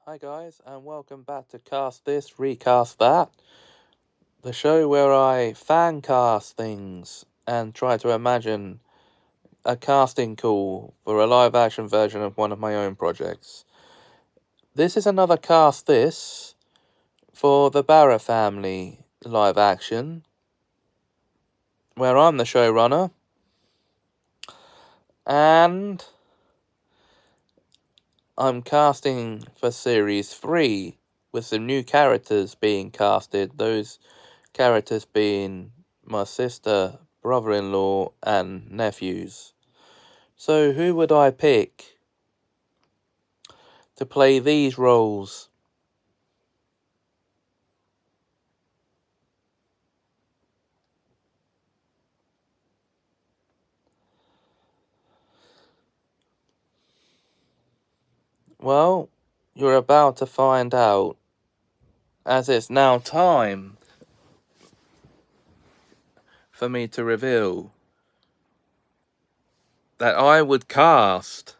Hi guys, and welcome back to Cast This, Recast That, the show where I fan cast things and try to imagine a casting call for a live action version of one of my own projects. This is another Cast This for the Barratt Family live action, where I'm the showrunner, and I'm casting for Series 3 with some new characters being casted, those characters being my sister, brother-in-law, and nephews. So who would I pick to play these roles? Well, you're about to find out, as it's now time for me to reveal that I would cast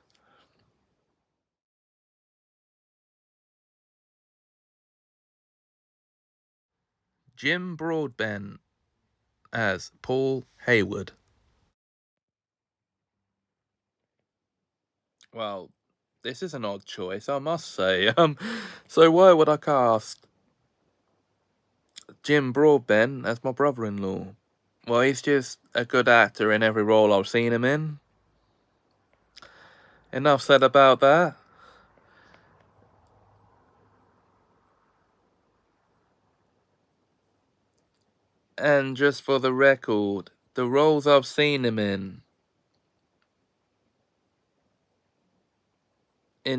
Jim Broadbent as Paul Hayward. Well, this is an odd choice, I must say. So why would I cast Jim Broadbent as my brother-in-law? Well, he's just a good actor in every role I've seen him in. Enough said about that. And just for the record, the roles I've seen him in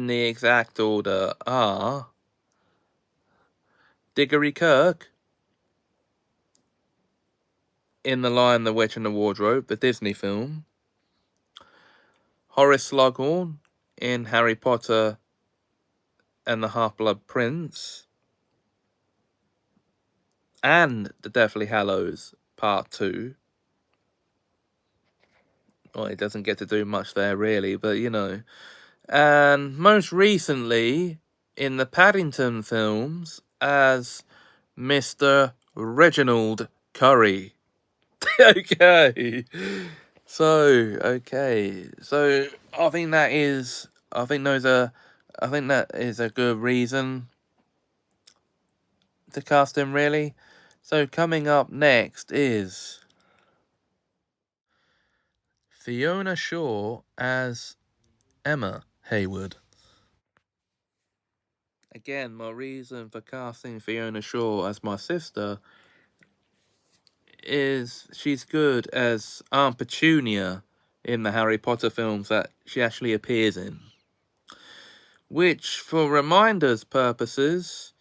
the exact order, are Diggory Kirk in The Lion, the Witch and the Wardrobe, the Disney film, Horace Slughorn in Harry Potter and the Half-Blood Prince, and The Deathly Hallows Part 2. Well, he doesn't get to do much there, really, but you know. And most recently, in the Paddington films, as Mr. Reginald Curry. Okay. So, I think that is a good reason to cast him, really. So, coming up next is Fiona Shaw as Emma Hayward. Again, my reason for casting Fiona Shaw as my sister is she's good as Aunt Petunia in the Harry Potter films that she actually appears in. Which, for reminders purposes,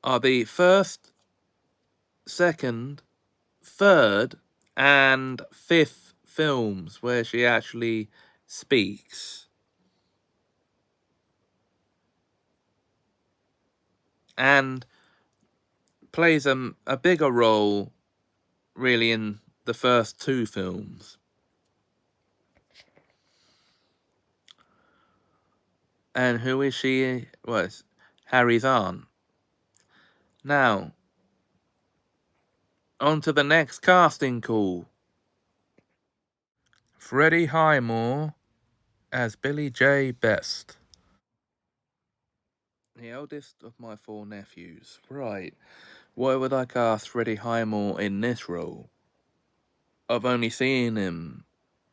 are the first, second, third, and fifth films where she actually speaks. And plays a bigger role, really, in the first two films. And who is she? Well, it's Harry's aunt. Now, on to the next casting call. Freddie Highmore as Billy J. Best. The eldest of my four nephews. Right. Why would I cast Freddie Highmore in this role? I've only seen him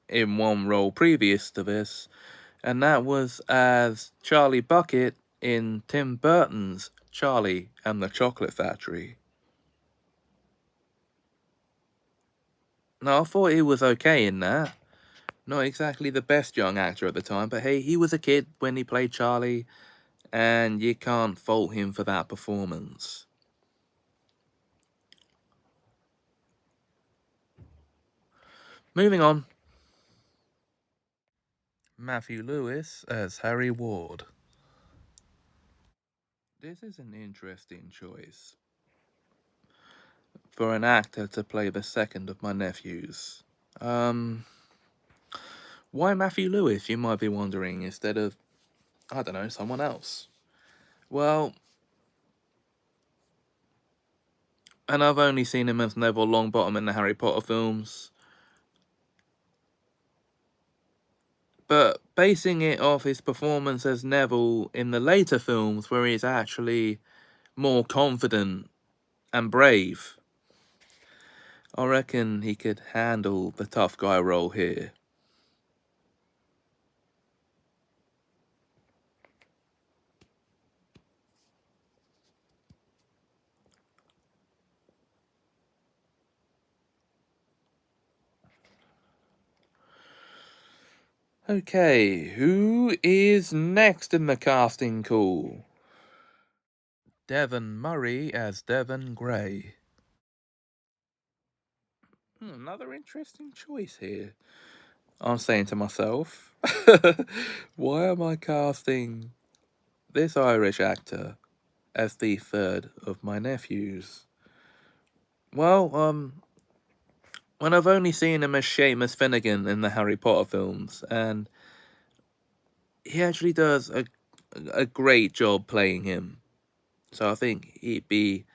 in one role previous to this, and that was as Charlie Bucket in Tim Burton's Charlie and the Chocolate Factory. Now, I thought he was okay in that. Not exactly the best young actor at the time, but hey, he was a kid when he played Charlie, and you can't fault him for that performance. Moving on. Matthew Lewis as Harry Ward. This is an interesting choice for an actor to play the second of my nephews. Why Matthew Lewis, you might be wondering, instead of, I don't know, someone else? Well, and I've only seen him as Neville Longbottom in the Harry Potter films. But basing it off his performance as Neville in the later films, where he's actually more confident and brave, I reckon he could handle the tough guy role here. Okay, who is next in the casting call? Devon Murray as Devon Gray. Another interesting choice here. I'm saying to myself, why am I casting this Irish actor as the third of my nephews? Well, when I've only seen him as Seamus Finnegan in the Harry Potter films, and he actually does a great job playing him. So I think he'd be,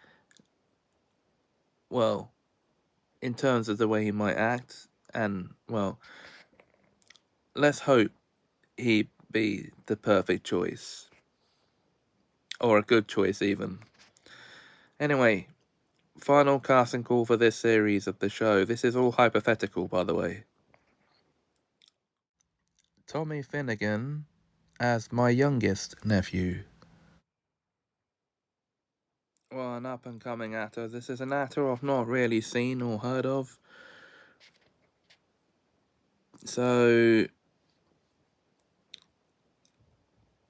well, in terms of the way he might act, and, well, let's hope he'd be the perfect choice. Or a good choice, even. Anyway, final casting call for this series of the show. This is all hypothetical, by the way. Tommy Finnegan as my youngest nephew. Well, an up-and-coming actor. This is an actor I've not really seen or heard of. So,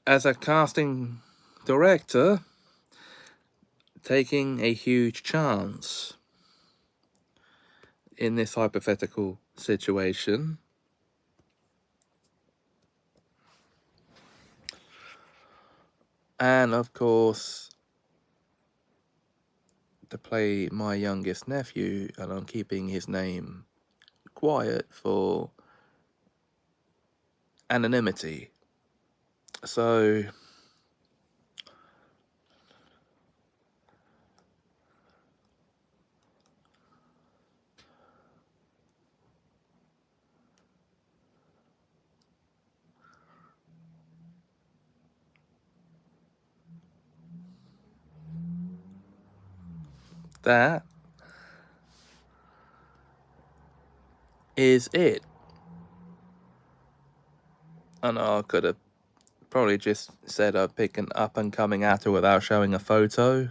as a casting director, taking a huge chance in this hypothetical situation. And, of course, to play my youngest nephew, and I'm keeping his name quiet for anonymity. So, that is it. I know I could have probably just said I'd pick an up-and-coming actor without showing a photo.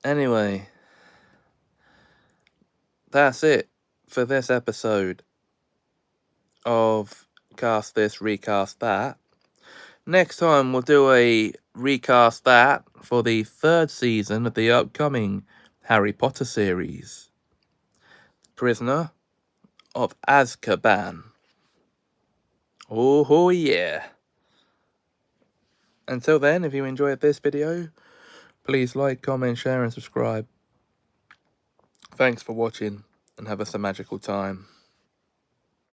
Anyway, that's it for this episode of Cast This, Recast That. Next time we'll do a Recast That for the third season of the upcoming Harry Potter series. Prisoner of Azkaban. Oh yeah. Until then, if you enjoyed this video, please like, comment, share and subscribe. Thanks for watching and have a magical time.